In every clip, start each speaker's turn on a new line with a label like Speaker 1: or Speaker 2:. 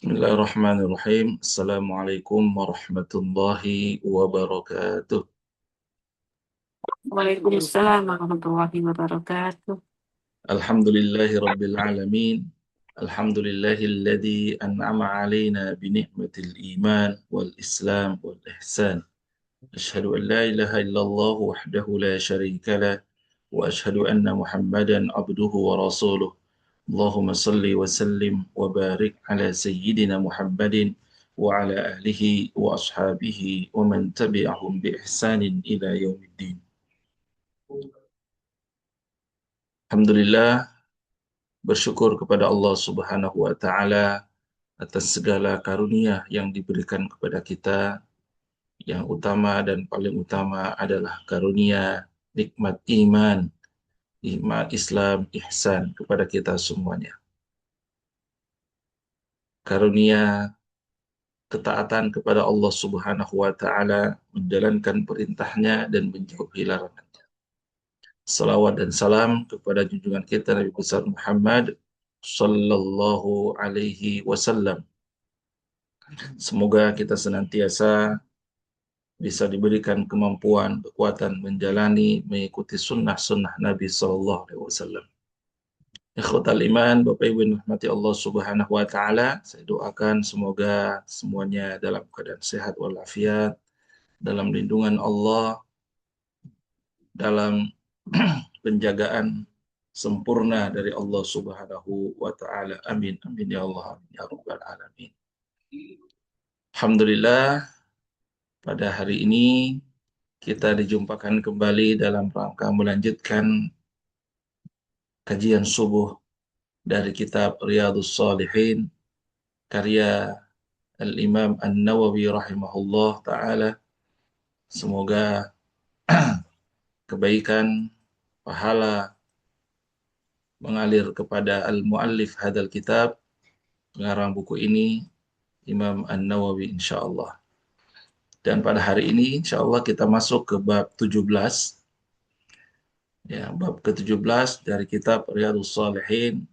Speaker 1: Bismillahirrahmanirrahim. Assalamualaikum warahmatullahi wabarakatuh.
Speaker 2: Waalaikumsalam warahmatullahi wabarakatuh.
Speaker 1: Alhamdulillahi rabbil alamin. Alhamdulillahilladzi an'ama alaina bi ni'matil iman wal islam wal ihsan. Asyhadu an la ilaha illallah wahdahu la syarika lah wa asyhadu anna Muhammadan abduhu wa rasuluh. Allahumma salli wa sallim wa barik ala sayyidina Muhammadin wa ala alihi wa ashabihi wa man tabi'ahum bi ihsanin ila yaumiddin. Alhamdulillah, bersyukur kepada Allah Subhanahu wa taala atas segala karunia yang diberikan kepada kita. Yang utama dan paling utama adalah karunia nikmat iman, iman Islam, ihsan kepada kita semuanya. Karunia ketaatan kepada Allah Subhanahu wa taala, menjalankan perintahnya dan menjauhi larangannya. Salawat dan salam kepada junjungan kita Nabi besar Muhammad sallallahu alaihi wasallam. Semoga kita senantiasa bisa diberikan kemampuan, kekuatan menjalani, mengikuti sunnah-sunnah Nabi sallallahu alaihi wasallam. Ikhwatal iman, Bapak Ibu yang dirahmati Allah Subhanahu wa taala, saya doakan semoga semuanya dalam keadaan sehat walafiat, dalam lindungan Allah, dalam penjagaan sempurna dari Allah Subhanahu wa taala. Amin amin ya Allah amin ya rabbal alamin. Alhamdulillah, pada hari ini kita dijumpakan kembali dalam rangka melanjutkan kajian subuh dari kitab Riyadhus Shalihin karya Al-Imam An-Nawawi rahimahullah taala. Semoga kebaikan, pahala mengalir kepada al-muallif hadal kitab, pengarang buku ini, Imam An-Nawawi insyaallah. Dan pada hari ini insyaallah kita masuk ke bab 17. Ya, bab ke-17 dari kitab Riyadhus Shalihin,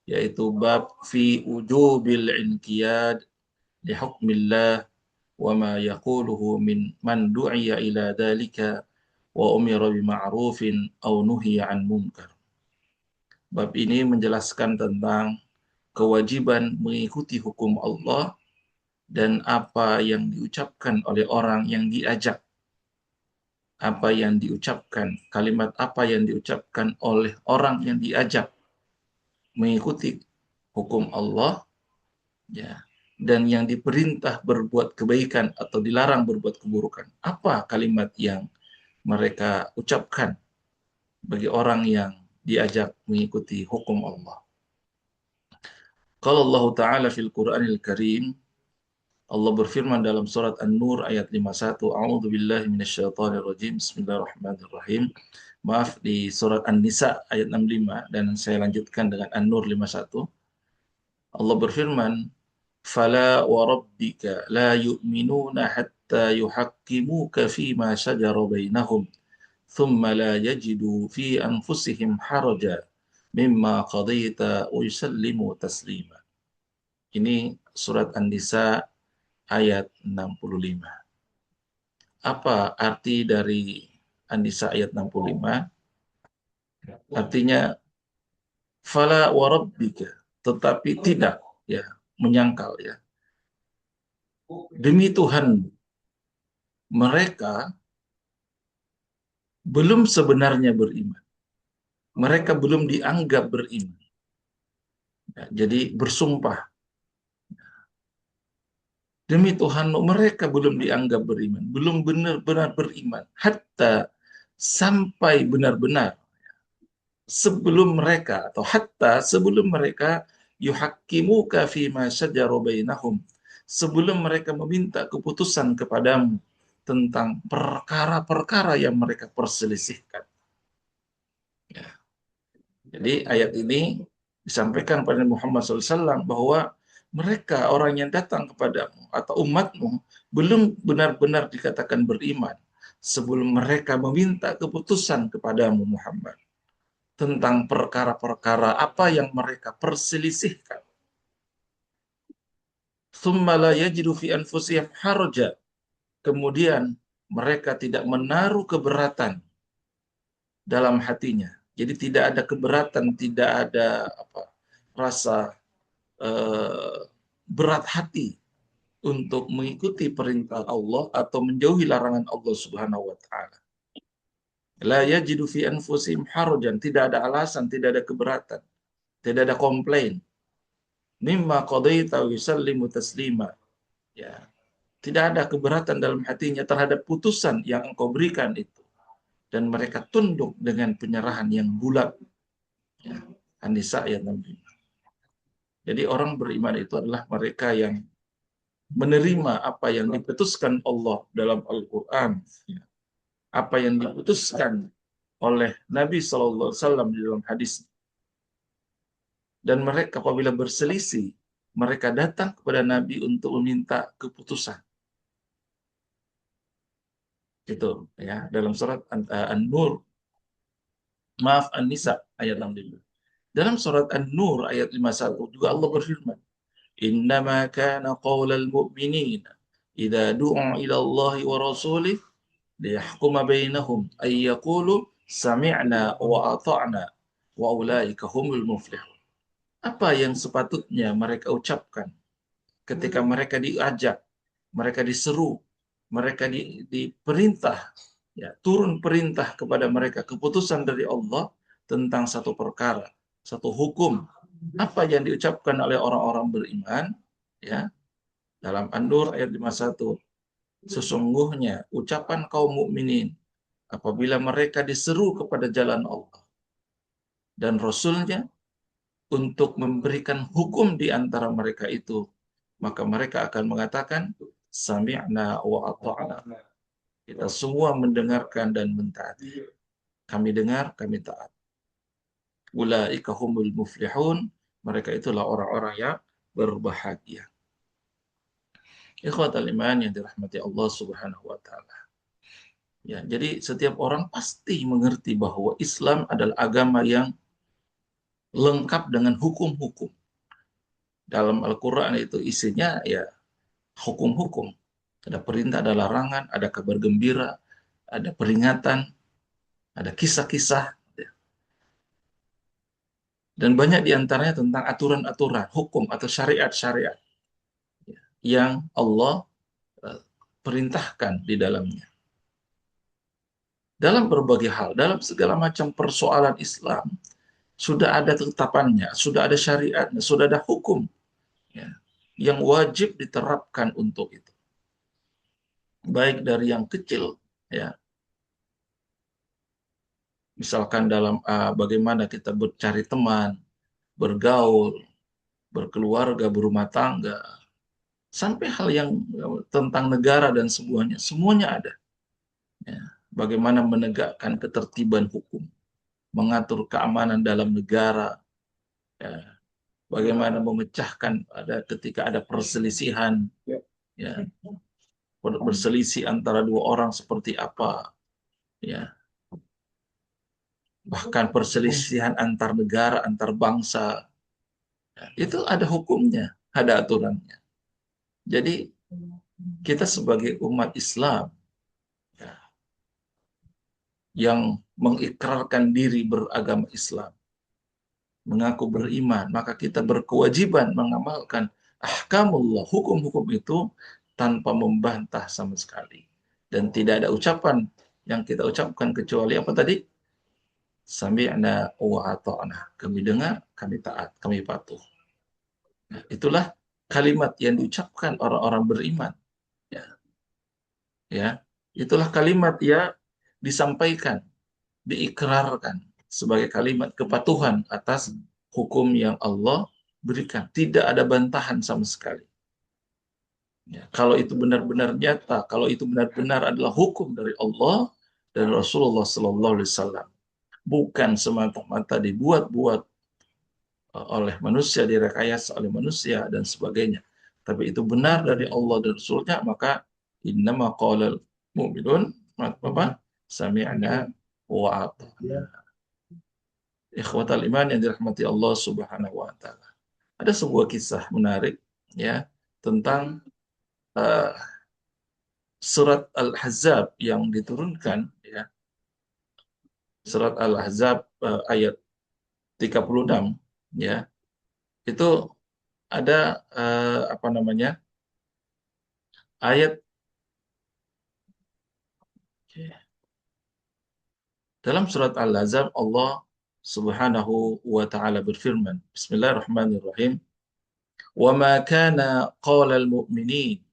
Speaker 1: yaitu bab fi wujubil inqiyad li hukmillah wa ma yaquluhu min man du'iya ila dhalika wa umira bima'rufin aw nuhiya an munkar. Bab ini menjelaskan tentang kewajiban mengikuti hukum Allah dan apa yang diucapkan oleh orang yang diajak, apa yang diucapkan, kalimat apa yang diucapkan oleh orang yang diajak mengikuti hukum Allah, ya, dan yang diperintah berbuat kebaikan atau dilarang berbuat keburukan. Apa kalimat yang mereka ucapkan bagi orang yang diajak mengikuti hukum Allah? Qala Allah Ta'ala fil Qur'anil Karim, Allah berfirman dalam surat An-Nur ayat 51, A'udzu billahi minasyaitonir rajim. Bismillahirrahmanirrahim. Maaf, di surat An-Nisa ayat 65 dan saya lanjutkan dengan An-Nur 51. Allah berfirman, "Fala wa rabbika la yu'minuna hatta yuhaqqimuka fima shajara bainahum, thumma la yajidu fi anfusihim haraja mimma qadaita wa yusallimu taslima." Ini surat An-Nisa ayat 65. Apa arti dari An-Nisa ayat 65? Artinya fala wa rabbika, tetapi tidak, ya, menyangkal, ya. Demi Tuhan, mereka belum sebenarnya beriman. Mereka belum dianggap beriman. Ya, jadi bersumpah, demi Tuhan, mereka belum dianggap beriman, belum benar-benar beriman. Hatta, sampai benar-benar, sebelum mereka, atau hatta sebelum mereka yuhakkimuka fima syajara bainahum, sebelum mereka meminta keputusan kepadamu tentang perkara-perkara yang mereka perselisihkan. Ya. Jadi ayat ini disampaikan pada Muhammad SAW bahwa mereka, orang yang datang kepadamu atau umatmu, belum benar-benar dikatakan beriman sebelum mereka meminta keputusan kepadamu Muhammad tentang perkara-perkara apa yang mereka perselisihkan. Tsumma la yajidu fi anfusihim haraja. Kemudian mereka tidak menaruh keberatan dalam hatinya. Jadi tidak ada keberatan, tidak ada rasa eh, berat hati untuk mengikuti perintah Allah atau menjauhi larangan Allah Subhanahu wa taala. La yajidu fi anfusihim harajan, tidak ada alasan, tidak ada keberatan, tidak ada komplain. Mimma qadaita wa yusallimu taslima. Ya, tidak ada keberatan dalam hatinya terhadap putusan yang engkau berikan itu, dan mereka tunduk dengan penyerahan yang bulat. Ya. An-Nisa ayat 65. Jadi orang beriman itu adalah mereka yang menerima apa yang diputuskan Allah dalam Al-Quran, ya. Apa yang diputuskan oleh Nabi SAW di dalam hadis. Dan mereka apabila berselisih, mereka datang kepada Nabi untuk meminta keputusan. Itu ya, dalam surat An-Nur, maaf, An-Nisa ayat 65. Dalam surat An-Nur ayat 51 juga Allah berfirman, "Innama kana qaulal mu'minin idza du'u ila Allah wa rasulih liyahkuma bainahum ay yaqulu sami'na wa ata'na wa ulaika humul muflihun." Apa yang sepatutnya mereka ucapkan ketika mereka diajak, mereka diseru, mereka diperintah, ya, turun perintah kepada mereka, keputusan dari Allah tentang satu perkara, satu hukum. Apa yang diucapkan oleh orang-orang beriman, ya, dalam An-Nur ayat 51, sesungguhnya ucapan kaum mukminin apabila mereka diseru kepada jalan Allah dan Rasulnya untuk memberikan hukum di antara mereka itu, maka mereka akan mengatakan sami'na wa ata'na. Kita semua mendengarkan dan mentaati. Kami dengar, kami taat. Ulaika humul muflihun. Mereka itulah orang-orang yang berbahagia. Ikhwatal iman yang dirahmati Allah Subhanahu wa taala. Ya, jadi setiap orang pasti mengerti bahwa Islam adalah agama yang lengkap dengan hukum-hukum. Dalam Al-Qur'an itu isinya ya hukum-hukum. Ada perintah, ada larangan, ada kabar gembira, ada peringatan, ada kisah-kisah, dan banyak diantaranya tentang aturan-aturan, hukum atau syariat-syariat yang Allah perintahkan di dalamnya. Dalam berbagai hal, dalam segala macam persoalan Islam, sudah ada ketetapannya, sudah ada syariatnya, sudah ada hukum, ya, yang wajib diterapkan untuk itu. Baik dari yang kecil, ya, misalkan dalam bagaimana kita bercari teman, bergaul, berkeluarga, berumah tangga, sampai hal yang tentang negara dan semuanya ada. Ya. Bagaimana menegakkan ketertiban hukum, mengatur keamanan dalam negara, ya. Bagaimana memecahkan ketika ada perselisihan, ya, berselisih antara dua orang seperti apa, ya, bahkan perselisihan antar negara, antar bangsa, ya, itu ada hukumnya, ada aturannya. Jadi kita sebagai umat Islam, ya, yang mengikrarkan diri beragama Islam, mengaku beriman, maka kita berkewajiban mengamalkan ahkamullah, hukum-hukum itu tanpa membantah sama sekali. Dan tidak ada ucapan yang kita ucapkan kecuali apa tadi? Sami'na wa ata'na. Kami dengar, kami taat, kami patuh. Nah, itulah kalimat yang diucapkan orang-orang beriman. Ya, ya, itulah kalimat yang disampaikan, diikrarkan sebagai kalimat kepatuhan atas hukum yang Allah berikan. Tidak ada bantahan sama sekali. Ya, kalau itu benar-benar nyata, kalau itu benar-benar adalah hukum dari Allah dan Rasulullah Sallallahu Alaihi Wasallam, bukan semata-mata dibuat-buat oleh manusia, direkayasa oleh manusia dan sebagainya, tapi itu benar dari Allah dan Rasulnya, maka innama qala mu'minun apa sami'na wa ata'na. Ikhwatal iman yang dirahmati Allah Subhanahu wa taala. Ada sebuah kisah menarik, ya, tentang uh, surat Al-Ahzab yang diturunkan, ya, surat Al-Ahzab ayat 36, ya, itu ada apa namanya, ayat dalam surat Al-Ahzab. Allah Subhanahu wa taala berfirman, Bismillahirrahmanirrahim, "Wa ma kana qaulal mu'minin."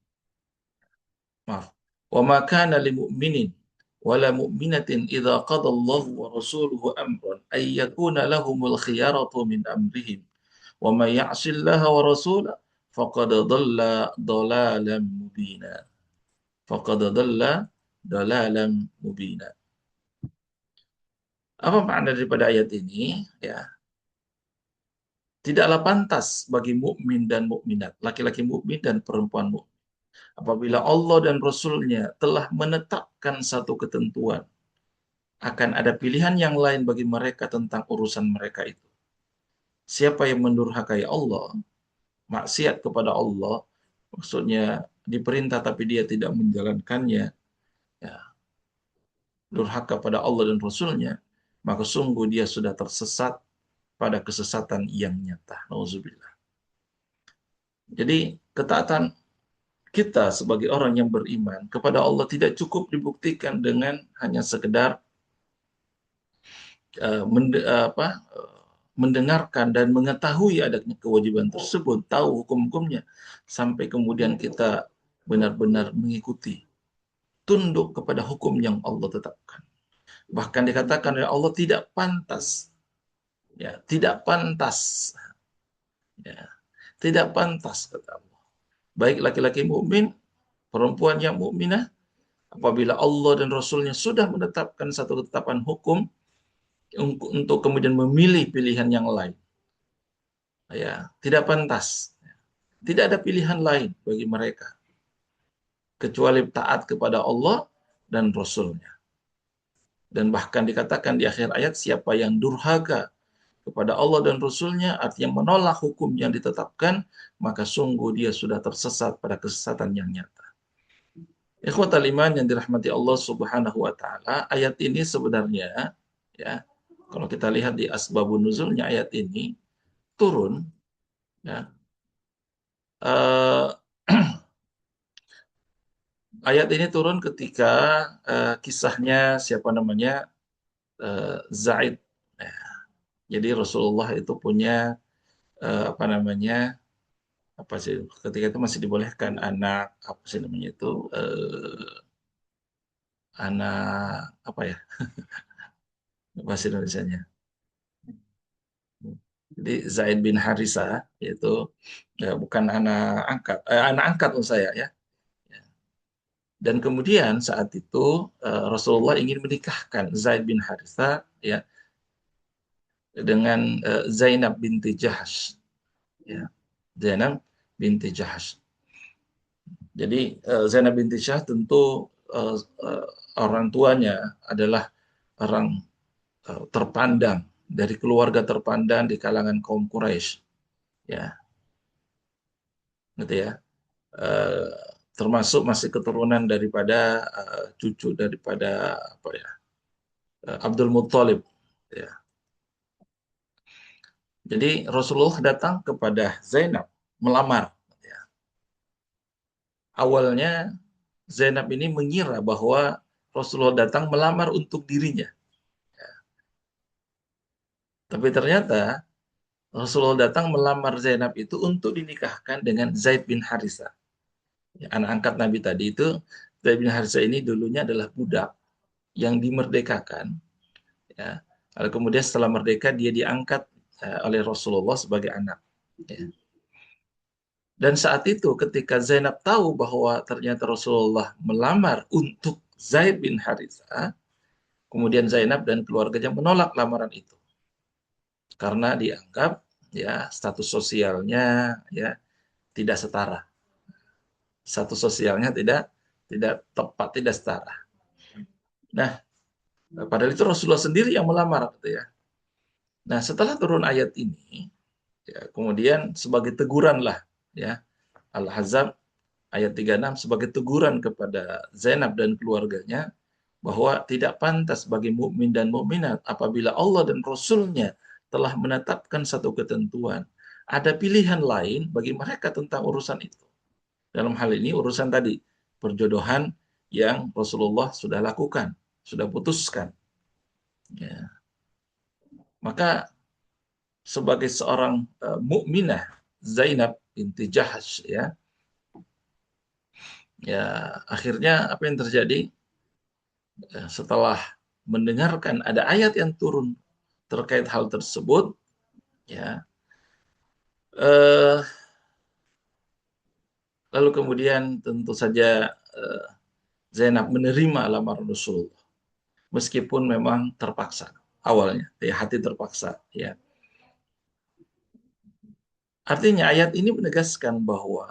Speaker 1: Maaf. "Wa ma kana lil mu'minin wala mu'minatin idza qada Allahu wa rasuluhu amran ay yakuna lahumul khiyaratu min amrihim wa may ya'sillaha wa rasulahu faqad dhalla dhalalan mubina." Faqad dhalla dhalalan mubina. Apa makna daripada ayat ini? Ya, tidaklah pantas bagi mukmin dan mukminat, laki-laki mukmin dan perempuan mukmin, apabila Allah dan Rasul-Nya telah menetapkan satu ketentuan, akan ada pilihan yang lain bagi mereka tentang urusan mereka itu. Siapa yang mendurhakai Allah, maksiat kepada Allah, maksudnya diperintah tapi dia tidak menjalankannya, ya, durhaka pada Allah dan Rasul-Nya, maka sungguh dia sudah tersesat pada kesesatan yang nyata. Nauzubillah. Jadi ketaatan kita sebagai orang yang beriman kepada Allah tidak cukup dibuktikan dengan hanya sekedar mendengarkan dan mengetahui adanya kewajiban tersebut, tahu hukum-hukumnya, sampai kemudian kita benar-benar mengikuti, tunduk kepada hukum yang Allah tetapkan. Bahkan dikatakan oleh Allah tidak pantas, ya, tidak pantas, ya, tidak pantas, kata Allah, baik laki-laki mukmin, perempuan yang mukminah, apabila Allah dan Rasul-Nya sudah menetapkan satu ketetapan hukum, untuk kemudian memilih pilihan yang lain, ya, tidak pantas. Tidak ada pilihan lain bagi mereka kecuali taat kepada Allah dan Rasul-Nya. Dan bahkan dikatakan di akhir ayat, siapa yang durhaka kepada Allah dan Rasul-Nya, artinya menolak hukum yang ditetapkan, maka sungguh dia sudah tersesat pada kesesatan yang nyata. Ikhwatal iman yang dirahmati Allah Subhanahu wa taala, ayat ini sebenarnya, ya, kalau kita lihat di asbabun nuzulnya ayat ini turun, ya, uh, ayat ini turun ketika kisahnya siapa namanya, Zaid. Jadi Rasulullah itu punya apa namanya, apa sih, ketika itu masih dibolehkan anak, apa sih namanya itu, anak apa ya bahasa Indonesianya. Jadi Zaid bin Harisa yaitu bukan anak angkat untuk saya, ya. Dan kemudian saat itu Rasulullah ingin menikahkan Zaid bin Harisa, ya, dengan Zainab binti Jahash, ya. Zainab binti Jahash. Jadi Zainab binti Jahash tentu orang tuanya adalah orang terpandang, dari keluarga terpandang di kalangan kaum Quraisy, ya, gitu ya. Uh, Termasuk masih keturunan daripada cucu daripada apa ya, Abdul Muthalib, ya. Jadi Rasulullah datang kepada Zainab melamar, ya. Awalnya Zainab ini mengira bahwa Rasulullah datang melamar untuk dirinya, tapi ternyata Rasulullah datang melamar Zainab itu untuk dinikahkan dengan Zaid bin Harithah. Ya, anak angkat Nabi tadi itu, Zaid bin Harithah ini dulunya adalah budak yang dimerdekakan, ya. Lalu kemudian setelah merdeka dia diangkat oleh Rasulullah sebagai anak, ya. Dan saat itu ketika Zainab tahu bahwa ternyata Rasulullah melamar untuk Zaid bin Harithah, kemudian Zainab dan keluarganya menolak lamaran itu karena dianggap, ya, status sosialnya, ya, tidak setara. Status sosialnya tidak tepat, tidak setara. Nah, padahal itu Rasulullah sendiri yang melamar, gitu ya. Nah, setelah turun ayat ini, ya, kemudian sebagai teguran lah, ya, Al-Ahzab ayat 36 sebagai teguran kepada Zainab dan keluarganya bahwa tidak pantas bagi mukmin dan mukminat apabila Allah dan Rasul-Nya telah menetapkan satu ketentuan. Ada pilihan lain bagi mereka tentang urusan itu. Dalam hal ini urusan tadi, perjodohan yang Rasulullah sudah lakukan, sudah putuskan. Ya. Maka sebagai seorang mukminah Zainab binti Jahash ya akhirnya apa yang terjadi setelah mendengarkan ada ayat yang turun terkait hal tersebut ya eh, lalu kemudian tentu saja Zainab menerima lamaran Rasulullah meskipun memang terpaksa awalnya ya hati terpaksa ya. Artinya ayat ini menegaskan bahwa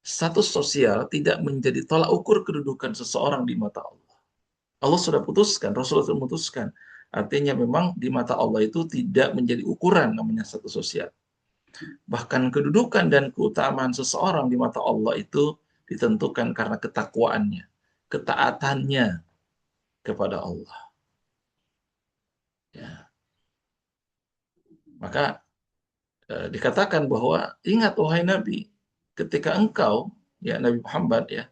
Speaker 1: status sosial tidak menjadi tolak ukur kedudukan seseorang di mata Allah. Allah sudah putuskan, Rasulullah sudah memutuskan. Artinya memang di mata Allah itu tidak menjadi ukuran namanya status sosial. Bahkan kedudukan dan keutamaan seseorang di mata Allah itu ditentukan karena ketakwaannya, ketaatannya kepada Allah. Ya. Maka dikatakan bahwa ingat wahai Nabi, ketika engkau ya Nabi Muhammad ya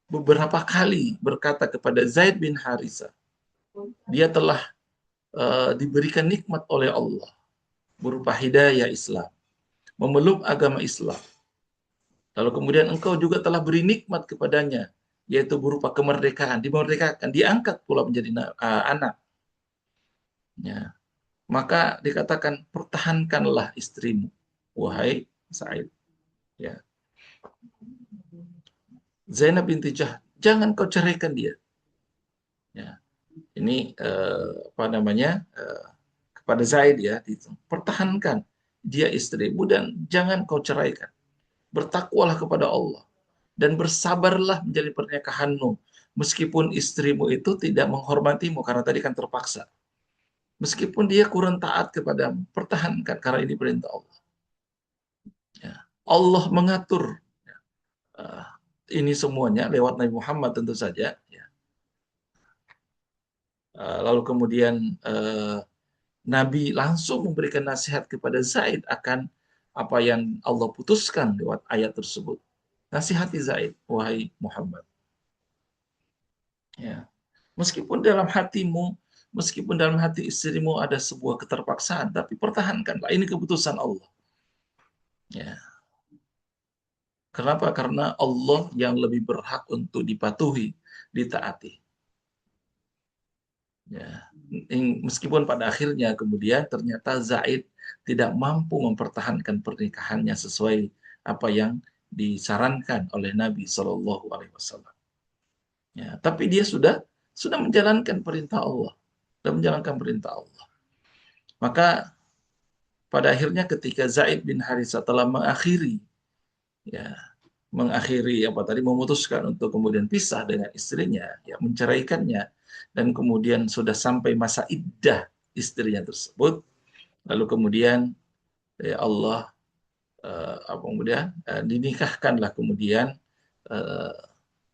Speaker 1: beberapa kali berkata kepada Zaid bin Harithah, dia telah diberikan nikmat oleh Allah berupa hidayah Islam, memeluk agama Islam. Lalu kemudian engkau juga telah beri nikmat kepadanya, yaitu berupa kemerdekaan, dimerdekakan, diangkat pula menjadi anak. Ya. Maka dikatakan pertahankanlah istrimu, wahai Sa'id. Ya. Zainab binti Jahsh, jangan kau ceraikan dia. Ya. Ini apa namanya kepada Zaid ya, pertahankan dia istrimu dan jangan kau ceraikan. Bertakwalah kepada Allah dan bersabarlah menjadi pernikahanmu meskipun istrimu itu tidak menghormatimu karena tadi kan terpaksa. Meskipun dia kurang taat kepadamu, pertahankan karena ini perintah Allah. Ya. Allah mengatur uh, ini semuanya lewat Nabi Muhammad tentu saja. Ya. Lalu kemudian Nabi langsung memberikan nasihat kepada Zaid akan apa yang Allah putuskan lewat ayat tersebut. Nasihati Zaid, wahai Muhammad. Ya. Meskipun dalam hatimu, meskipun dalam hati istrimu ada sebuah keterpaksaan, tapi pertahankanlah. Ini keputusan Allah. Ya. Kenapa? Karena Allah yang lebih berhak untuk dipatuhi, ditaati. Ya. Meskipun pada akhirnya kemudian ternyata Zaid tidak mampu mempertahankan pernikahannya sesuai apa yang disarankan oleh Nabi Shallallahu Alaihi Wasallam. Ya, tapi dia sudah menjalankan perintah Allah, sudah menjalankan perintah Allah. Maka pada akhirnya ketika Zaid bin Harithah telah ya, mengakhiri apa tadi memutuskan untuk kemudian pisah dengan istrinya, ya menceraikannya dan kemudian sudah sampai masa iddah istrinya tersebut, lalu kemudian ya Allah apa kemudian dinikahkanlah kemudian uh,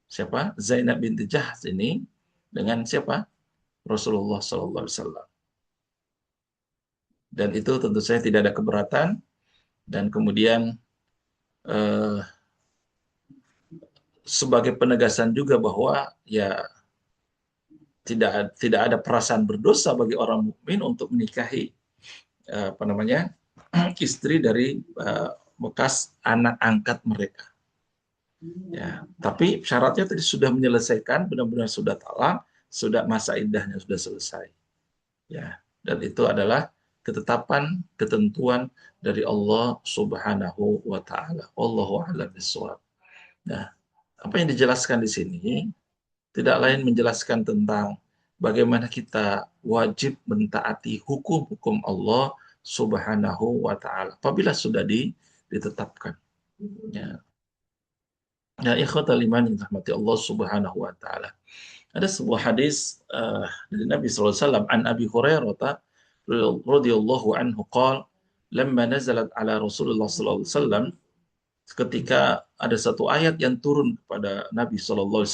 Speaker 1: siapa Zainab binti Jahsh ini dengan siapa Rasulullah Sallallahu Alaihi Wasallam. Dan itu tentu saja tidak ada keberatan dan kemudian eh, sebagai penegasan juga bahwa ya tidak ada perasaan berdosa bagi orang mukmin untuk menikahi apa namanya istri dari bekas anak angkat mereka. Ya, tapi syaratnya tadi sudah menyelesaikan, benar-benar sudah talak, sudah masa iddahnya sudah selesai. Ya, dan itu adalah ketetapan, ketentuan dari Allah Subhanahu wa taala. Wallahu a'lam bishawab. Nah, apa yang dijelaskan di sini tidak lain menjelaskan tentang bagaimana kita wajib mentaati hukum-hukum Allah Subhanahu wa taala apabila sudah ditetapkan. Ya. Ya, ikhwatal iman yang rahmati Allah Subhanahu wa taala. Ada sebuah hadis dari Nabi sallallahu alaihi wasallam an Abi Hurairah radhiyallahu anhu qala lamma nazalat ala Rasulullah sallallahu alaihi wasallam ketika ada satu ayat yang turun kepada Nabi SAW,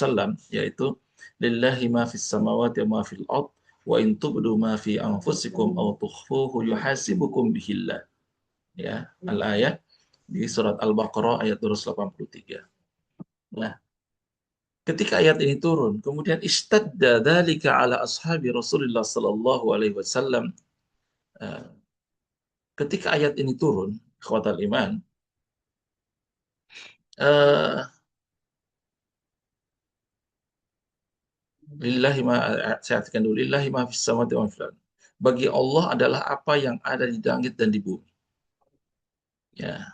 Speaker 1: yaitu lillahi ma fis samawati wa ma fil ard wa in tubdu ma fi anfusikum aw tukhfuhu yuhasibukum bihillah. Ya, al-ayat di surat Al-Baqarah ayat 283. Nah, ketika ayat ini turun, kemudian istadda dzalika ala ashabi Rasulullah sallallahu alaihi wasallam. Eh, Ketika ayat ini turun, ikhwatal iman, eh, lillahi ma saya artikan dulu, lillahi ma fis samawati wa ma fil ard. Bagi Allah adalah apa yang ada di langit dan di bumi. Ya,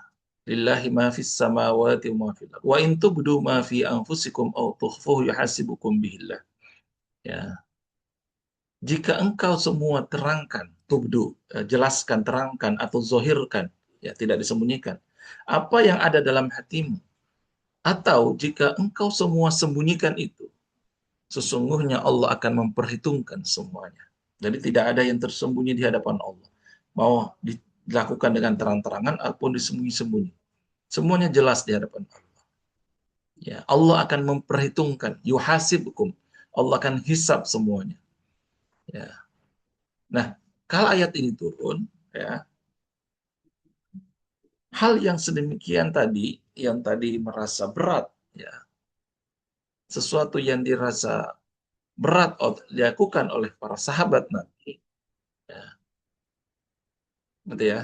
Speaker 1: lillahi ma fis samawati wa ma fil ard. Wa in tubdu ma fi anfusikum aw tukhfuhu yuhasibukum bihillah. Ya, jika engkau semua terangkan, tubdu, jelaskan, terangkan atau zohirkan, ya tidak disembunyikan, apa yang ada dalam hatimu, atau jika engkau semua sembunyikan itu, sesungguhnya Allah akan memperhitungkan semuanya. Jadi tidak ada yang tersembunyi di hadapan Allah. Mau dilakukan dengan terang-terangan ataupun disembunyi-sembunyi. Semuanya jelas di hadapan Allah. Ya, Allah akan memperhitungkan, yuhasibukum. Allah akan hisab semuanya. Ya. Nah, kalau ayat ini turun, ya, hal yang sedemikian tadi, yang tadi merasa berat, ya, sesuatu yang dirasa berat dilakukan oleh para sahabat Nabi, ya, gitu ya.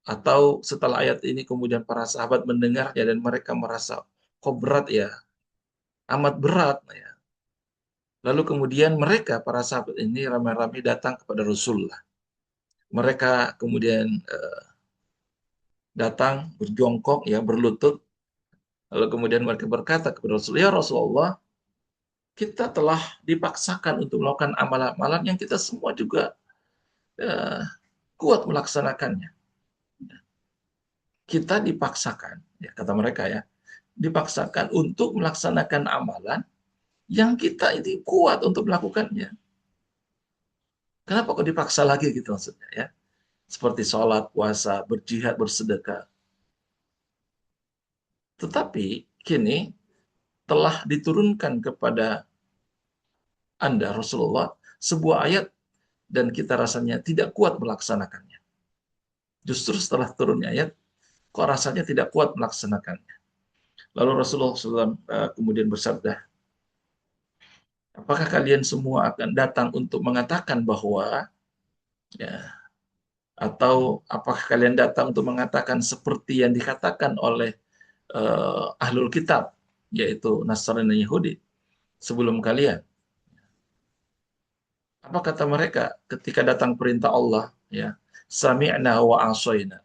Speaker 1: Atau setelah ayat ini kemudian para sahabat mendengarnya dan mereka merasa kok berat ya, amat berat ya. Lalu kemudian mereka para sahabat ini ramai-ramai datang kepada Rasulullah. Mereka kemudian datang berjongkok ya, berlutut. Lalu kemudian mereka berkata kepada Rasulullah, ya Rasulullah, kita telah dipaksakan untuk melakukan amalan-amalan yang kita semua juga eh, kuat melaksanakannya. Kita dipaksakan, ya kata mereka ya, dipaksakan untuk melaksanakan amalan yang kita ini kuat untuk melakukannya. Kenapa kok dipaksa lagi gitu maksudnya ya? Seperti sholat, puasa, berjihad, bersedekah. Tetapi kini telah diturunkan kepada Anda Rasulullah sebuah ayat dan kita rasanya tidak kuat melaksanakannya. Justru setelah turunnya ayat, kok rasanya tidak kuat melaksanakannya. Lalu Rasulullah SAW kemudian bersabda, apakah kalian semua akan datang untuk mengatakan bahwa, ya, atau apakah kalian datang untuk mengatakan seperti yang dikatakan oleh Ahlul Kitab, yaitu Nasrani dan Yahudi, sebelum kalian? Apa kata mereka ketika datang perintah Allah, ya, sami'na wa asoina.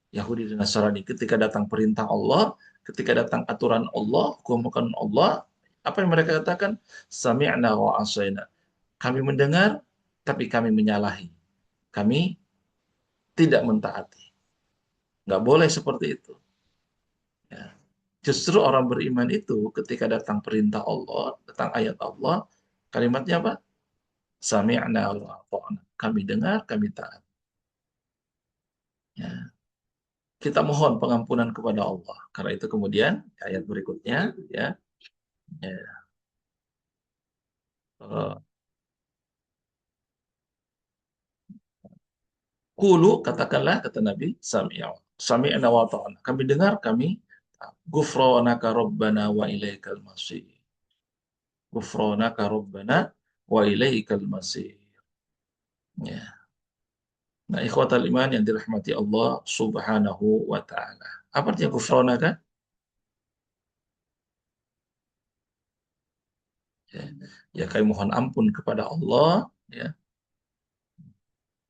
Speaker 1: Yahudi dan Nasrani ketika datang perintah Allah, ketika datang aturan Allah, hukum Allah, apa yang mereka katakan? Sami'na wa asoina. Kami mendengar, tapi kami menyalahi. Kami tidak mentaati. Nggak boleh seperti itu. Ya. Justru orang beriman itu ketika datang perintah Allah, datang ayat Allah, kalimatnya apa? Sami'na wa ata'na. Kami dengar, kami taat. Ya. Kita mohon pengampunan kepada Allah. Karena itu kemudian ayat berikutnya, ya, ya, eh, Kulu, katakanlah, kata Nabi, sami'na wa ta'ana. Kami dengar, kami gufronaka rabbana wa ilaikal masir. Gufronaka rabbana wa ilaikal masir. Ya. Nah, ikhwatal iman yang dirahmati Allah subhanahu wa ta'ala. Apa artinya gufronaka? Ya, ya kami mohon ampun kepada Allah, ya,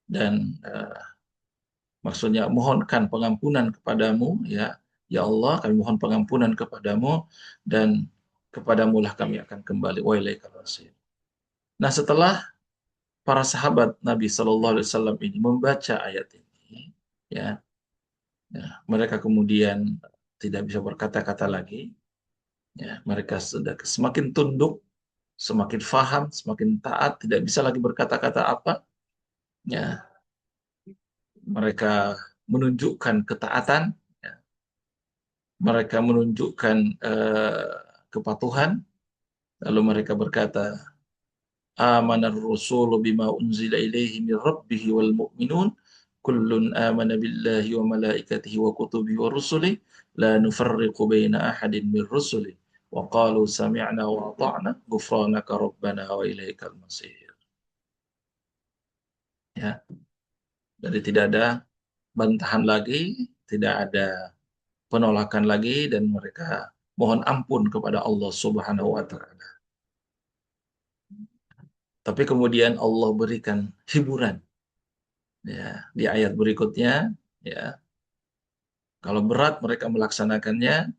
Speaker 1: dan maksudnya mohonkan pengampunan kepadamu, ya, ya Allah, kami mohon pengampunan kepadamu dan kepadamu lah kami akan kembali. Wa ilaikal masir. Nah, setelah para sahabat Nabi Shallallahu Alaihi Wasallam ini membaca ayat ini, ya, ya, mereka kemudian tidak bisa berkata-kata lagi. Ya, mereka sudah semakin tunduk, semakin faham, semakin taat, tidak bisa lagi berkata-kata apa. Ya, mereka menunjukkan ketaatan. mereka menunjukkan kepatuhan, lalu mereka berkata, amanar rusulu bima unzila ilaihi min rabbih wal mu'minun kullun amana billahi wa malaikatihi wa kutubihi wa rusulihi la nufarriqu baina ahadin min rusulihi wa qalu sami'na wa ata'na ghufranaka rabbana wa ilaikal masir. Ya, jadi tidak ada bantahan lagi, tidak ada penolakan lagi, dan mereka mohon ampun kepada Allah Subhanahu wa taala. Tapi kemudian Allah berikan hiburan, ya, di ayat berikutnya, ya, kalau berat mereka melaksanakannya,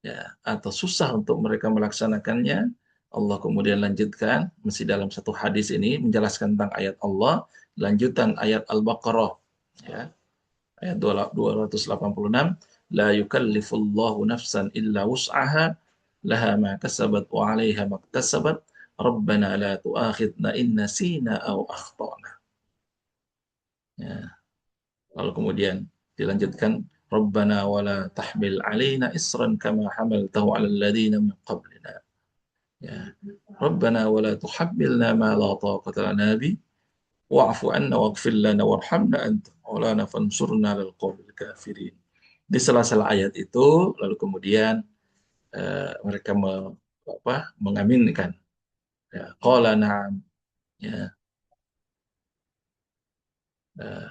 Speaker 1: ya, atau susah untuk mereka melaksanakannya, Allah kemudian lanjutkan, masih dalam satu hadis ini menjelaskan tentang ayat Allah, lanjutan ayat Al-Baqarah, ya, ayat 286, la yukallifullahu nafsan illa wus'aha laha ma kasabat wa 'alaiha ma iktasabat rabbana la tu'akhidna in nasina aw akhtana. Ya. Lalu kemudian dilanjutkan rabbana wala tahmil 'alaina isran kama hamaltahu 'alal ladzina min qablina. Ya. Rabbana wala tuhammilna ma la taqata lana bi wa'fu 'anna waghfir lana warhamna anta maulana fansurna 'alal qaumil kafirin. Di sela-sela ayat itu, lalu kemudian mereka mengaminkan. Ya, qala na'am. Ya, eh,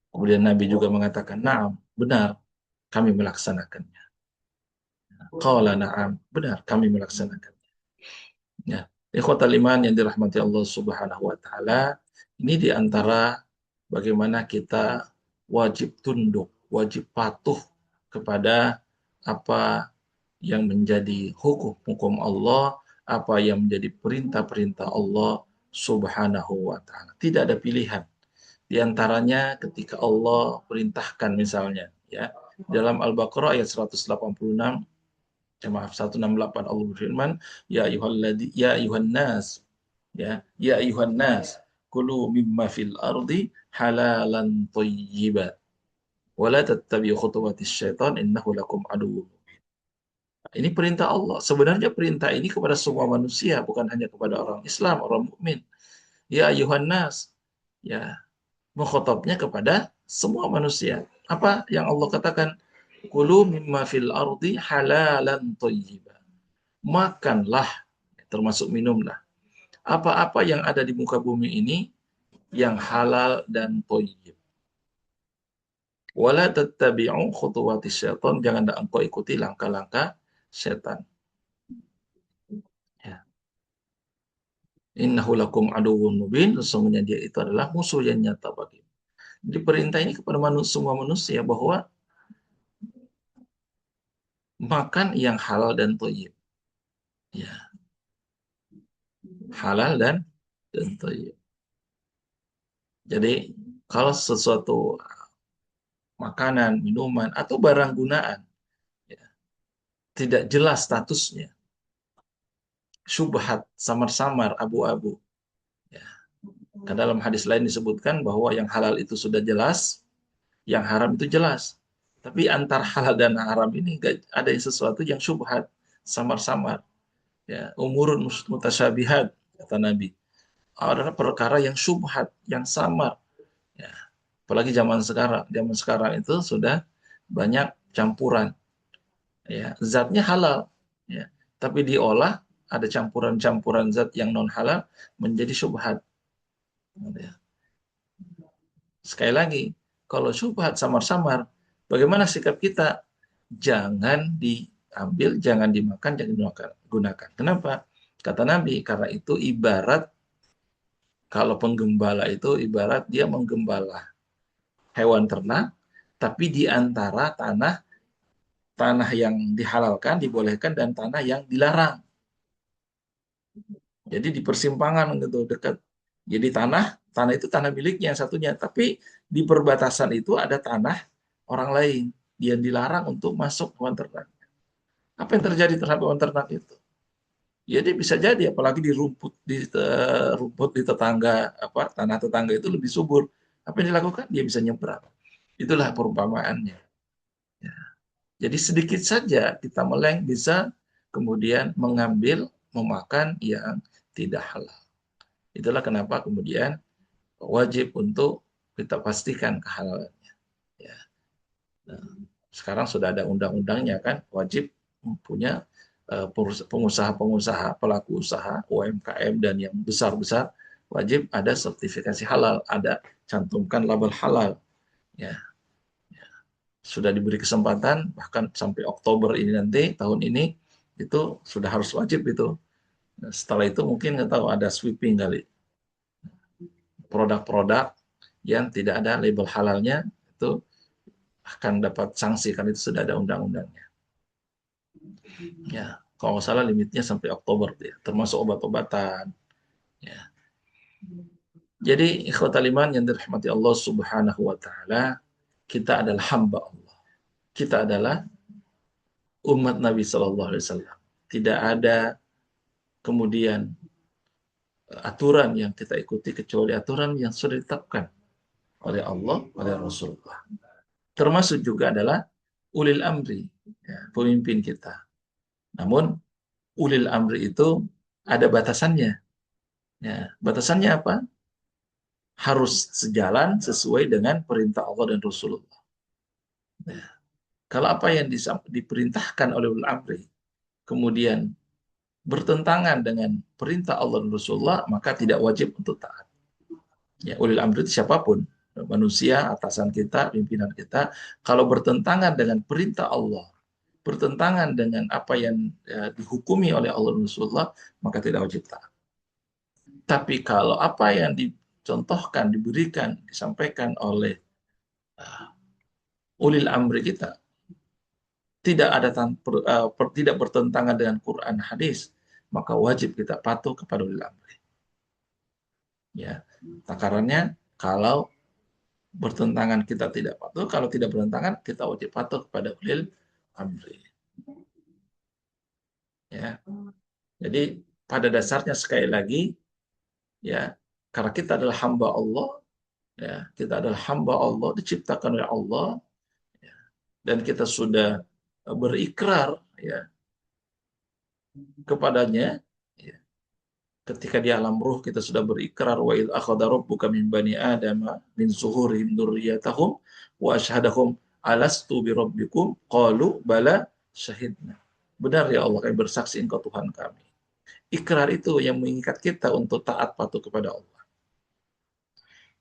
Speaker 1: kemudian Nabi juga mengatakan, na'am, benar, kami melaksanakannya. Qala na'am, benar, kami melaksanakannya. Ya, ikhwatal iman yang dirahmati Allah Subhanahu wa taala, ini di antara bagaimana kita wajib tunduk, wajib patuh kepada apa yang menjadi hukum-hukum Allah, apa yang menjadi perintah-perintah Allah Subhanahu wa taala. Tidak ada pilihan. Di antaranya ketika Allah perintahkan misalnya, ya, dalam Al-Baqarah ayat 186, maaf, 168, Allah berfirman, ya ayuhan nas, ya ayuhan nas, kulu mimma fil ardi halalan thayyiba wa la tattabi'u khutuwatis syaitan innahu lakum aduwwun. Ini perintah Allah. Sebenarnya perintah ini kepada semua manusia, bukan hanya kepada orang Islam, orang mukmin. Ya ayuhan nas, ya, mukhatabnya kepada semua manusia. Apa yang Allah katakan? Kulu mimma fil ardi halalan thayyiba. Makanlah, termasuk minumlah, apa-apa yang ada di muka bumi ini yang halal dan thayyib. Wala tattabi'u khutuwatis syaitan, janganlah engkau ikuti langkah-langkah setan. Ya. Innahu lakum aduwwun mubin, sesungguhnya dia itu adalah musuh yang nyata bagi. Jadi perintah ini kepada semua manusia bahwa makan yang halal dan thayyib. Ya, halal dan thayyib. Jadi kalau sesuatu makanan, minuman, atau barang gunaan, ya, tidak jelas statusnya, syubhat, samar-samar, abu-abu. Ya. Karena dalam hadis lain disebutkan bahwa yang halal itu sudah jelas, yang haram itu jelas. Tapi antar halal dan haram ini gak ada sesuatu yang syubhat, samar-samar. Ya, umurun mutasyabihat, kata Nabi. Adalah perkara yang syubhat, yang samar. Ya. Apalagi zaman sekarang. Zaman sekarang itu sudah banyak campuran. Ya, zatnya halal. Ya. Tapi diolah, ada campuran-campuran zat yang non halal menjadi syubhat. Ya. Sekali lagi, kalau syubhat samar-samar, bagaimana sikap kita? Jangan diambil, jangan dimakan, jangan digunakan. Kenapa? Kata Nabi, karena itu ibarat, kalau penggembala itu ibarat dia menggembala hewan ternak, tapi di antara tanah yang dihalalkan, dibolehkan, dan tanah yang dilarang. Jadi di persimpangan gitu, dekat. Jadi tanah itu tanah miliknya yang satunya, tapi di perbatasan itu ada tanah orang lain yang dilarang untuk masuk hewan ternak. Apa yang terjadi terhadap hewan ternak itu? Ya dia bisa jadi, apalagi di rumput di tetangga, apa, tanah tetangga itu lebih subur. Apa yang dilakukan? Dia bisa nyebrang. Itulah perumpamaannya. Ya. Jadi sedikit saja kita meleng bisa kemudian mengambil, memakan yang tidak halal. Itulah kenapa kemudian wajib untuk kita pastikan kehalalannya. Ya. Nah, sekarang sudah ada undang-undangnya kan, wajib punya pengusaha-pengusaha, pelaku usaha, UMKM dan yang besar-besar wajib ada sertifikasi halal, ada cantumkan label halal. Ya, sudah diberi kesempatan bahkan sampai Oktober ini nanti tahun ini itu sudah harus wajib itu. Nah, setelah itu mungkin nggak tahu ada sweeping kali. Produk-produk yang tidak ada label halalnya itu akan dapat sanksi kan itu sudah ada undang-undangnya. Ya, kalau nggak salah limitnya sampai Oktober ya, termasuk obat-obatan. Ya. Jadi ikhwatal iman yang dirahmati Allah Subhanahu wa taala, kita adalah hamba Allah. Kita adalah umat Nabi Shallallahu alaihi wasallam. Tidak ada kemudian aturan yang kita ikuti kecuali aturan yang sudah ditetapkan oleh Allah, oleh Rasulullah. Termasuk juga adalah ulil amri, ya, pemimpin kita. Namun ulil amri itu ada batasannya. Ya, batasannya apa? Harus sejalan sesuai dengan perintah Allah dan Rasulullah. Ya. Kalau apa yang diperintahkan oleh ulil amri kemudian bertentangan dengan perintah Allah dan Rasulullah, maka tidak wajib untuk taat. Ya, ulil amri itu siapapun, manusia, atasan kita, pimpinan kita, kalau bertentangan dengan perintah Allah, bertentangan dengan apa yang dihukumi oleh Allah dan Rasulullah, maka tidak wajib taat. Tapi kalau apa yang dicontohkan, diberikan, disampaikan oleh ulil amri kita, tidak bertentangan dengan Quran hadis, maka wajib kita patuh kepada ulil amri. Ya, takarannya kalau bertentangan kita tidak patuh, kalau tidak bertentangan kita wajib patuh kepada ulil amri. Ya. Jadi pada dasarnya sekali lagi ya, karena kita adalah hamba Allah, ya, kita adalah hamba Allah diciptakan oleh Allah, ya, dan kita sudah berikrar ya kepadanya ya. Ketika di alam ruh kita sudah berikrar wa id akhadha rabbuka min bani adama min zuhurihim dzurriyyatahum wa asyhadahum alastu bi rabbikum qalu bala syahidna. Benar ya Allah, kami bersaksi engkau Tuhan kami. Ikrar itu yang mengikat kita untuk taat patuh kepada Allah.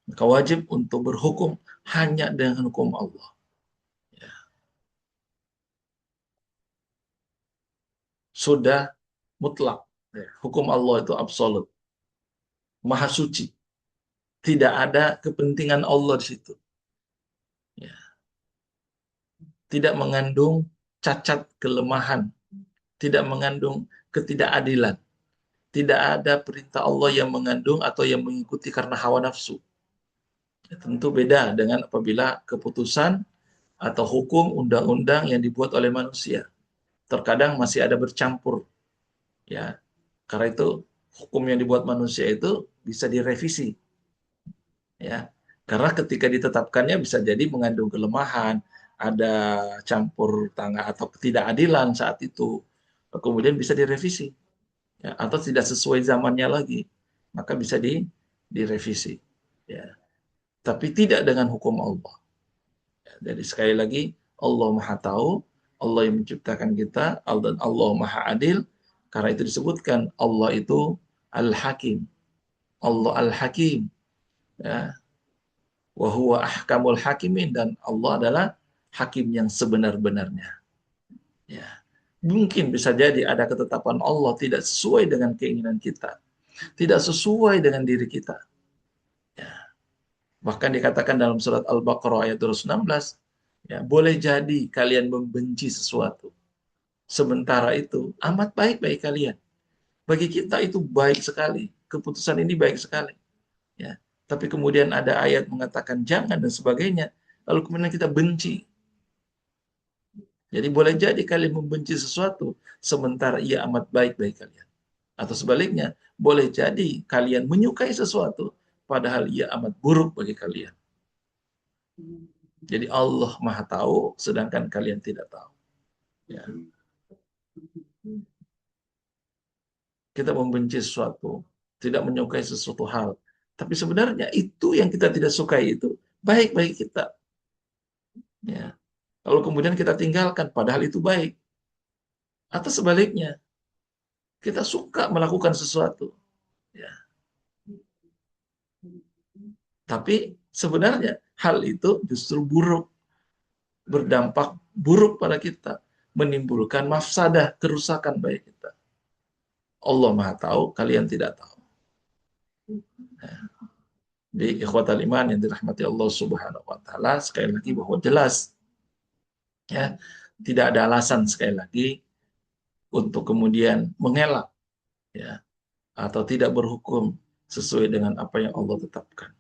Speaker 1: Maka wajib untuk berhukum hanya dengan hukum Allah. Ya. Sudah mutlak. Ya. Hukum Allah itu absolut. Maha suci. Tidak ada kepentingan Allah di situ. Ya. Tidak mengandung cacat kelemahan. Tidak mengandung ketidakadilan. Tidak ada perintah Allah yang mengandung atau yang mengikuti karena hawa nafsu. Ya, tentu beda dengan apabila keputusan atau hukum undang-undang yang dibuat oleh manusia. Terkadang masih ada bercampur. Ya, karena itu hukum yang dibuat manusia itu bisa direvisi. Ya, karena ketika ditetapkannya bisa jadi mengandung kelemahan, ada campur tangan atau ketidakadilan saat itu, kemudian bisa direvisi. Ya, atau tidak sesuai zamannya lagi, maka bisa direvisi. Ya. Tapi tidak dengan hukum Allah. Ya, jadi sekali lagi, Allah Maha Tahu, Allah yang menciptakan kita, dan Allah Maha Adil. Karena itu disebutkan Allah itu Al-Hakim. Allah Al-Hakim. Ya. Wa huwa ahkamul hakimin, dan Allah adalah hakim yang sebenar-benarnya. Ya. Mungkin bisa jadi ada ketetapan Allah tidak sesuai dengan keinginan kita, tidak sesuai dengan diri kita. Ya. Bahkan dikatakan dalam surat Al-Baqarah ayat 216, ya, boleh jadi kalian membenci sesuatu. Sementara itu amat baik bagi kalian. Bagi kita itu baik sekali. Keputusan ini baik sekali. Ya. Tapi kemudian ada ayat mengatakan jangan dan sebagainya. Lalu kemudian kita benci. Jadi boleh jadi kalian membenci sesuatu sementara ia amat baik bagi kalian. Atau sebaliknya, boleh jadi kalian menyukai sesuatu padahal ia amat buruk bagi kalian. Jadi Allah Maha Tahu sedangkan kalian tidak tahu. Ya. Kita membenci sesuatu, tidak menyukai sesuatu hal. Tapi sebenarnya itu yang kita tidak sukai itu baik bagi kita. Ya. Lalu kemudian kita tinggalkan, padahal itu baik. Atau sebaliknya, kita suka melakukan sesuatu. Ya. Tapi sebenarnya hal itu justru buruk, berdampak buruk pada kita, menimbulkan mafsadah, kerusakan bagi kita. Allah Maha tahu, kalian tidak tahu. Di ikhwatal iman yang dirahmati Allah Subhanahu wa taala, sekali lagi bahwa jelas ya, tidak ada alasan sekali lagi untuk kemudian mengelak ya atau tidak berhukum sesuai dengan apa yang Allah tetapkan.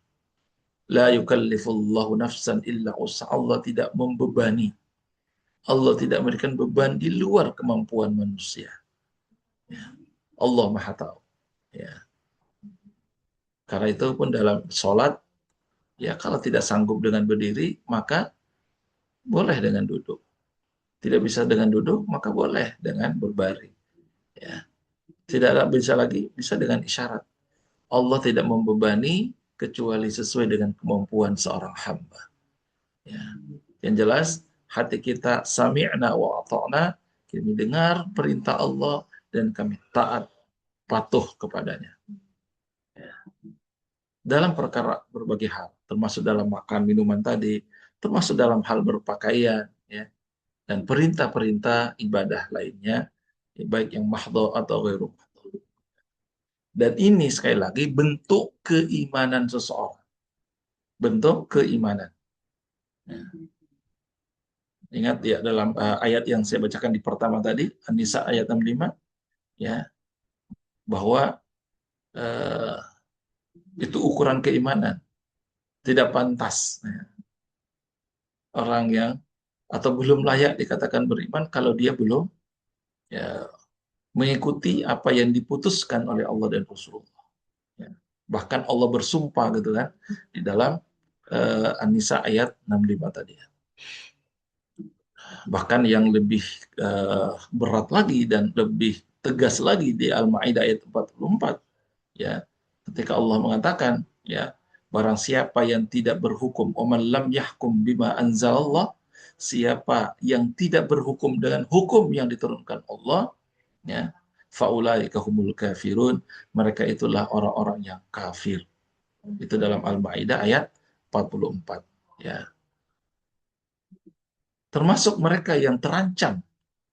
Speaker 1: La yukallifullahu nafsan illa usaha. Allah tidak membebani. Allah tidak memberikan beban di luar kemampuan manusia. Ya. Allah Maha tahu. Ya. Karena itu pun dalam sholat, ya kalau tidak sanggup dengan berdiri, maka boleh dengan duduk. Tidak bisa dengan duduk, maka boleh dengan berbaring. Ya. Tidak bisa lagi, bisa dengan isyarat. Allah tidak membebani kecuali sesuai dengan kemampuan seorang hamba. Ya. Yang jelas, hati kita sami'na wa ata'na, kami dengar perintah Allah dan kami taat, patuh kepadanya. Ya. Dalam perkara berbagai hal, termasuk dalam makan minuman tadi, termasuk dalam hal berpakaian, ya, dan perintah-perintah ibadah lainnya, baik yang mahdhu atau ghairu mahdhu. Dan ini sekali lagi bentuk keimanan seseorang. Bentuk keimanan. Ya. Ingat ya dalam ayat yang saya bacakan di pertama tadi, An-Nisa ayat 65, ya, bahwa uh, itu ukuran keimanan. Tidak pantas ya, orang yang atau belum layak dikatakan beriman kalau dia belum ya, mengikuti apa yang diputuskan oleh Allah dan Rasulullah. Ya. Bahkan Allah bersumpah gitu kan di dalam An-Nisa ayat 65 tadi. Bahkan yang lebih berat lagi dan lebih tegas lagi di Al-Maidah ayat 44, ya, ketika Allah mengatakan, ya, barang siapa yang tidak berhukum, oman lam yahkum bima anzalallah, siapa yang tidak berhukum dengan hukum yang diturunkan Allah, ya, faulaika humul kafirun, mereka itulah orang-orang yang kafir. Itu dalam Al-Maidah ayat 44, ya. Termasuk mereka yang terancam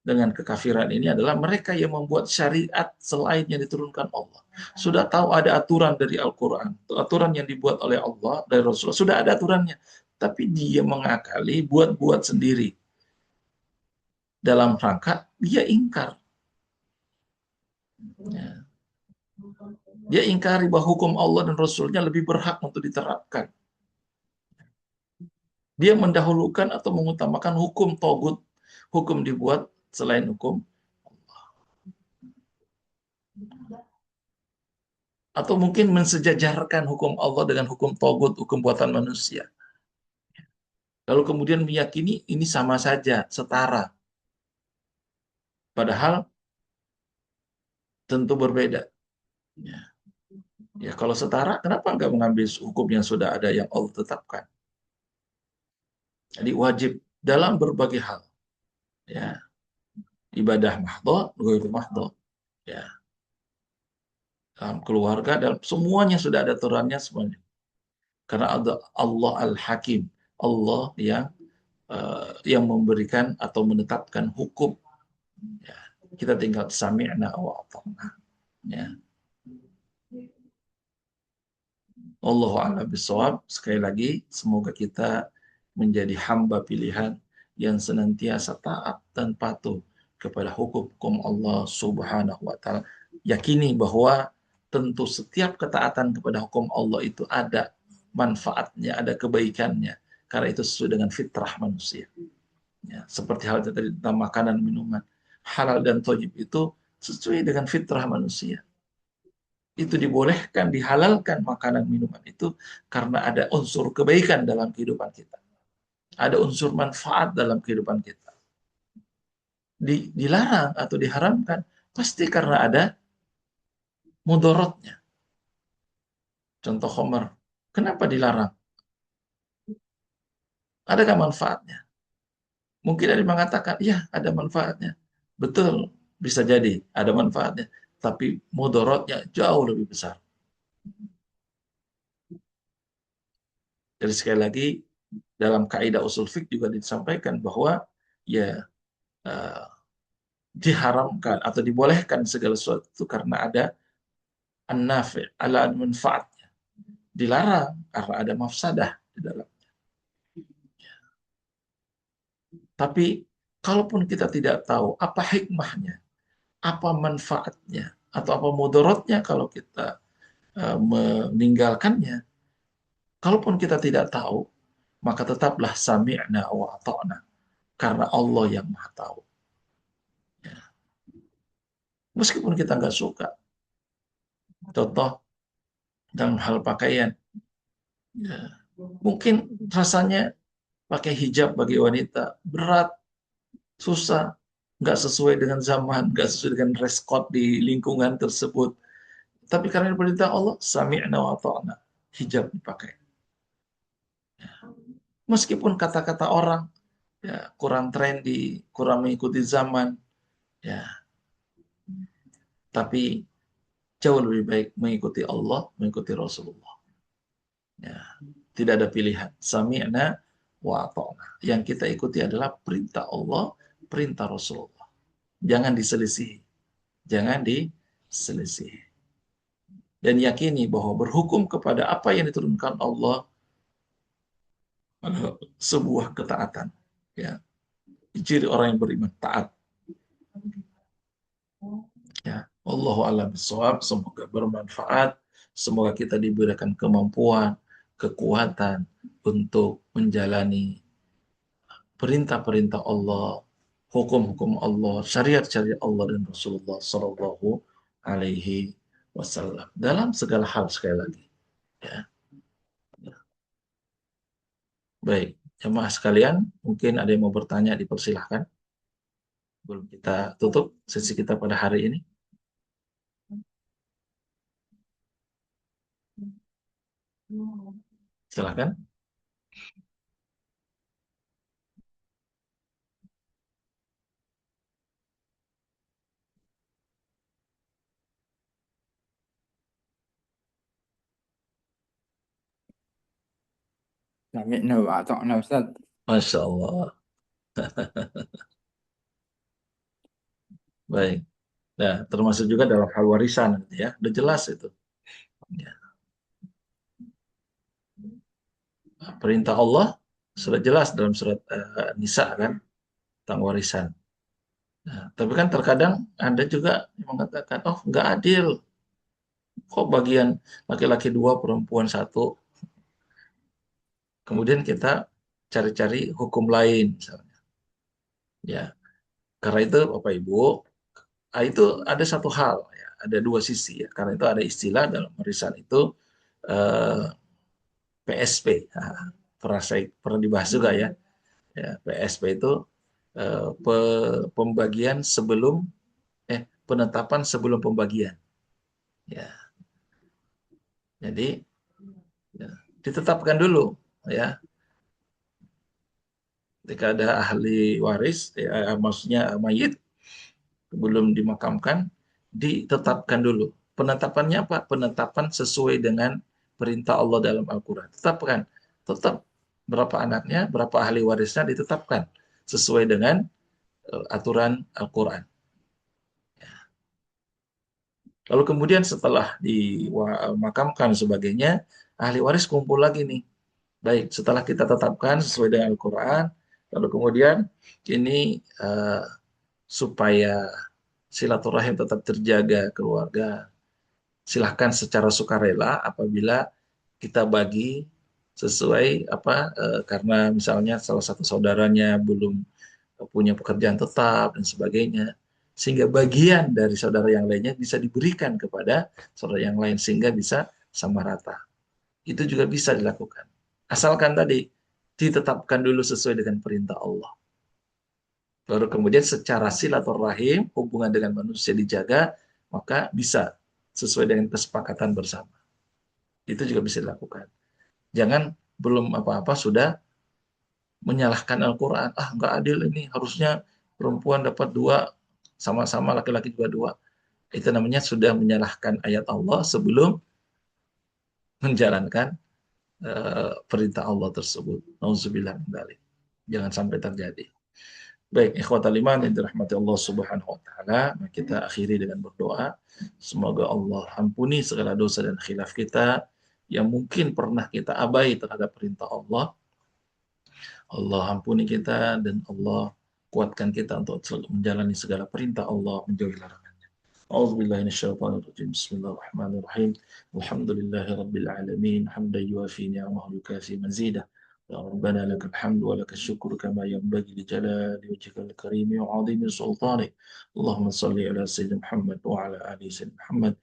Speaker 1: dengan kekafiran ini adalah mereka yang membuat syariat selain yang diturunkan Allah. Sudah tahu ada aturan dari Al-Quran, aturan yang dibuat oleh Allah, dari Rasulullah, sudah ada aturannya. Tapi dia mengakali, buat-buat sendiri. Dalam rangka, dia ingkar. Ya. Dia ingkari bahwa hukum Allah dan Rasulnya lebih berhak untuk diterapkan. Dia mendahulukan atau mengutamakan hukum togut, hukum dibuat selain hukum, atau mungkin mensejajarkan hukum Allah dengan hukum togut, hukum buatan manusia. Lalu kemudian meyakini ini sama saja, setara. Padahal tentu berbeda. Ya, ya kalau setara, kenapa nggak mengambil hukum yang sudah ada yang Allah tetapkan? Jadi wajib dalam berbagai hal. Ya, ibadah mahdhu, ghairu mahdhu. Ya, dalam keluarga, dalam semuanya sudah ada aturannya semuanya. Karena ada Allah Al-Hakim, Allah yang memberikan atau menetapkan hukum. Ya, kita tinggal sami'na wa ata'na. Ya. Allahu a'lam bishawab. Sekali lagi, semoga kita menjadi hamba pilihan yang senantiasa taat dan patuh kepada hukum Allah Subhanahu wa taala. Yakini bahwa tentu setiap ketaatan kepada hukum Allah itu ada manfaatnya, ada kebaikannya. Karena itu sesuai dengan fitrah manusia. Ya, seperti halnya tadi tentang makanan minuman. Halal dan thayyib itu sesuai dengan fitrah manusia. Itu dibolehkan, dihalalkan makanan minuman itu karena ada unsur kebaikan dalam kehidupan kita. Ada unsur manfaat dalam kehidupan kita. dilarang atau diharamkan, pasti karena ada mudorotnya. Contoh khamar. Kenapa dilarang? Adakah manfaatnya? Mungkin ada yang mengatakan, iya ada manfaatnya. Betul, bisa jadi ada manfaatnya. Tapi mudorotnya jauh lebih besar. Jadi sekali lagi, dalam kaidah usul fiqh juga disampaikan bahwa ya eh, diharamkan atau dibolehkan segala sesuatu karena ada an-nafi' ala manfaatnya. Dilarang karena ada mafsadah di dalam. Tapi kalaupun kita tidak tahu apa hikmahnya, apa manfaatnya, atau apa mudaratnya kalau kita meninggalkannya, kalaupun kita tidak tahu, maka tetaplah sami'na wa ata'na karena Allah yang Maha tahu. Ya. Meskipun kita nggak suka, contoh dalam hal pakaian, ya, mungkin rasanya pakai hijab bagi wanita berat, susah, nggak sesuai dengan zaman, nggak sesuai dengan dress code di lingkungan tersebut. Tapi karena perintah Allah, sami'na wa ta'na, hijab dipakai. Meskipun kata-kata orang ya kurang trendy, kurang mengikuti zaman, ya, tapi jauh lebih baik mengikuti Allah, mengikuti Rasulullah. Ya, tidak ada pilihan. Sami'na wa ta'na. Yang kita ikuti adalah perintah Allah, perintah Rasulullah. Jangan diselisih. Jangan diselisih. Dan yakini bahwa berhukum kepada apa yang diturunkan Allah adalah sebuah ketaatan. Ya, ciri orang yang beriman taat. Ya, Allahu a'lam bishawab. Semoga bermanfaat. Semoga kita diberikan kemampuan, kekuatan untuk menjalani perintah-perintah Allah, hukum-hukum Allah, syariat-syariat Allah dan Rasulullah Sallallahu Alaihi Wasallam dalam segala hal sekali lagi. Ya, baik, jemaah sekalian, mungkin ada yang mau bertanya, dipersilahkan. Belum kita tutup sesi kita pada hari ini. Silahkan.
Speaker 3: Sami'na wa ata'na Ustaz.
Speaker 1: Masya Allah. Baik. Nah, termasuk juga dalam hal warisan, gitu ya. Udah jelas itu. Ya. Perintah Allah sudah jelas dalam surat Nisa kan tentang warisan. Nah, tapi kan terkadang ada juga yang mengatakan, oh nggak adil, kok bagian laki-laki dua, perempuan satu. Kemudian kita cari-cari hukum lain, misalnya. Ya, karena itu Bapak Ibu, itu ada satu hal, ya, ada dua sisi ya. Karena itu ada istilah dalam warisan itu eh, PSP. Nah, pernah dibahas juga ya. Ya, PSP itu pembagian sebelum penetapan sebelum pembagian. Ya, jadi ya, ditetapkan dulu ya. Ketika ada ahli waris, ya, maksudnya mayit belum dimakamkan, ditetapkan dulu. Penetapannya apa? Penetapan sesuai dengan perintah Allah dalam Al-Quran. Tetapkan, tetap berapa anaknya, berapa ahli warisnya ditetapkan sesuai dengan aturan Al-Quran. Lalu kemudian setelah dimakamkan sebagainya, ahli waris kumpul lagi nih. Baik, setelah kita tetapkan sesuai dengan Al-Quran, lalu kemudian ini supaya silaturahim tetap terjaga keluarga, silahkan secara sukarela apabila kita bagi sesuai karena misalnya salah satu saudaranya belum punya pekerjaan tetap dan sebagainya, sehingga bagian dari saudara yang lainnya bisa diberikan kepada saudara yang lain sehingga bisa sama rata. Itu juga bisa dilakukan. Asalkan tadi ditetapkan dulu sesuai dengan perintah Allah. Baru kemudian secara silaturahim, hubungan dengan manusia dijaga, maka bisa sesuai dengan kesepakatan bersama. Itu juga bisa dilakukan. Jangan belum apa-apa sudah menyalahkan Al-Quran. Ah, nggak adil ini, harusnya perempuan dapat dua, sama-sama laki-laki juga dua. Itu namanya sudah menyalahkan ayat Allah sebelum menjalankan perintah Allah tersebut. Nauzubillah min dzalik. Jangan sampai terjadi. Baik, ikhwatal iman yang dirahmati Allah Subhanahu wa taala, kita akhiri dengan berdoa. Semoga Allah ampuni segala dosa dan khilaf kita yang mungkin pernah kita abai terhadap perintah Allah. Allah ampuni kita dan Allah kuatkan kita untuk menjalani segala perintah Allah, menjauhi larangannya. A'udzubillahi minasyaitonirrajim. Bismillahirrahmanirrahim. Alhamdulillahi rabbil alamin. Hamdan yuwafi ni'amahu yukafi mazidah. Ya Rabbana lakal hamdu wa lakal syukru kama yanbaghi li jalali wajhikal karimi wa 'azimi sultanik. Allahumma shalli ala sayyidina Muhammad wa ala ali sayyidina Muhammad.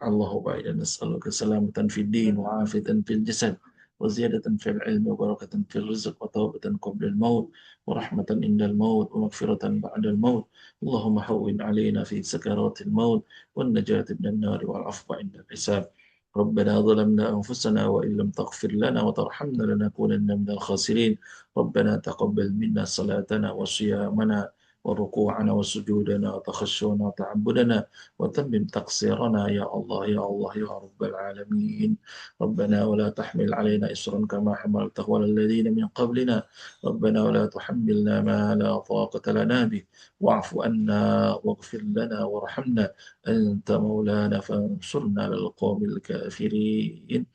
Speaker 1: Allahumma inna nas'aluka salamatan fid din wa 'afiyatan fil jasad وزيادة في العلم وبركة في الرزق وتوبة قبل الموت ورحمة عند الموت ومغفرة بعد الموت اللهم هون علينا في سكرات الموت والنجاة من النار والعفو عند الحساب ربنا ظلمنا أنفسنا وإن لم تغفر لنا وترحمنا لنكونن من الخاسرين ربنا تقبل منا صلاتنا وصيامنا وركوعنا وسجودنا وتخشعنا وتعبدنا وتمم تقصيرنا يا الله يا الله يا رب العالمين ربنا ولا تحمل علينا إصرا كما حملته على الذين من قبلنا ربنا ولا تحملنا ما لا طاقة لنا به واعف عنا واغفر لنا وارحمنا أنت مولانا فانصرنا على القوم الكافرين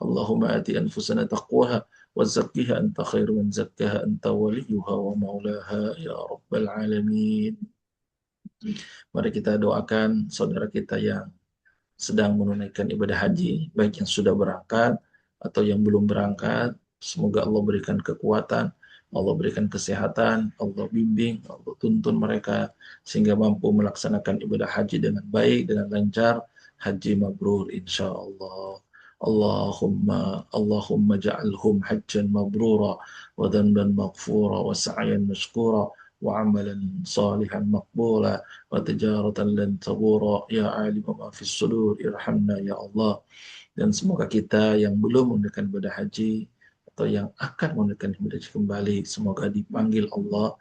Speaker 1: اللهم آت أنفسنا تقواها وزكها أنت خير من زكاها أنت وليها ومولاها يا رب العالمين. Mari kita doakan saudara kita yang sedang menunaikan ibadah haji, baik yang sudah berangkat atau yang belum berangkat. Semoga Allah berikan kekuatan, Allah berikan kesehatan, Allah bimbing, Allah tuntun mereka sehingga mampu melaksanakan ibadah haji dengan baik, dengan lancar. Haji mabrur insya Allah. Allahumma ja'alhum hajjan mabrura wa dhanban maghfura wa sa'yan mashkura wa amalan salihan maqbula وتجارة لن تبورا يا عالم ما في الصدور irhamna ya Allah. Dan semoga kita yang belum menunaikan ibadah haji atau yang akan menunaikan ibadah haji kembali, semoga dipanggil Allah,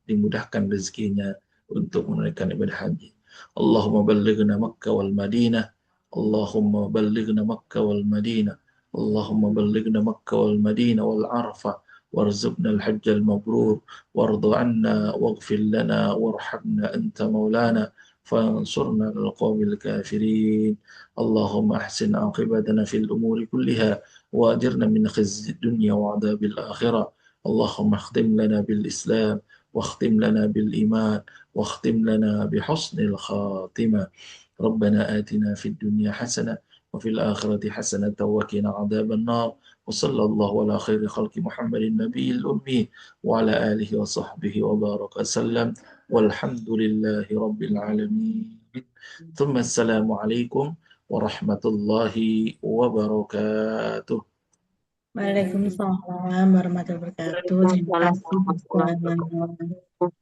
Speaker 1: dimudahkan rezekinya untuk menunaikan ibadah haji. Allahumma ballighna Makkah wal Madinah. Allahumma ballighna Makkah wal Madinah. Allahumma ballighna Makkah wal Madinah wal Arafah. وارزقنا الحج المبرور وارض عنا واغفر لنا وارحمنا أنت مولانا فانصرنا على القوم الكافرين اللهم أحسن عاقبتنا في الأمور كلها وأجرنا من خزي الدنيا وعذاب الآخرة اللهم اختم لنا بالإسلام واختم لنا بالإيمان واختم لنا بحسن الخاتمة ربنا آتنا في الدنيا حسنة وفي الآخرة حسنة وقنا عذاب النار وصلى الله على خير خلق محمد النبي الأمي وعلى آله وصحبه وبارك وسلم والحمد لله رب العالمين ثم السلام عليكم ورحمة الله وبركاته.
Speaker 4: Waalaikumsalam warahmatullahi wabarakatuh. Terima kasih Ustaz.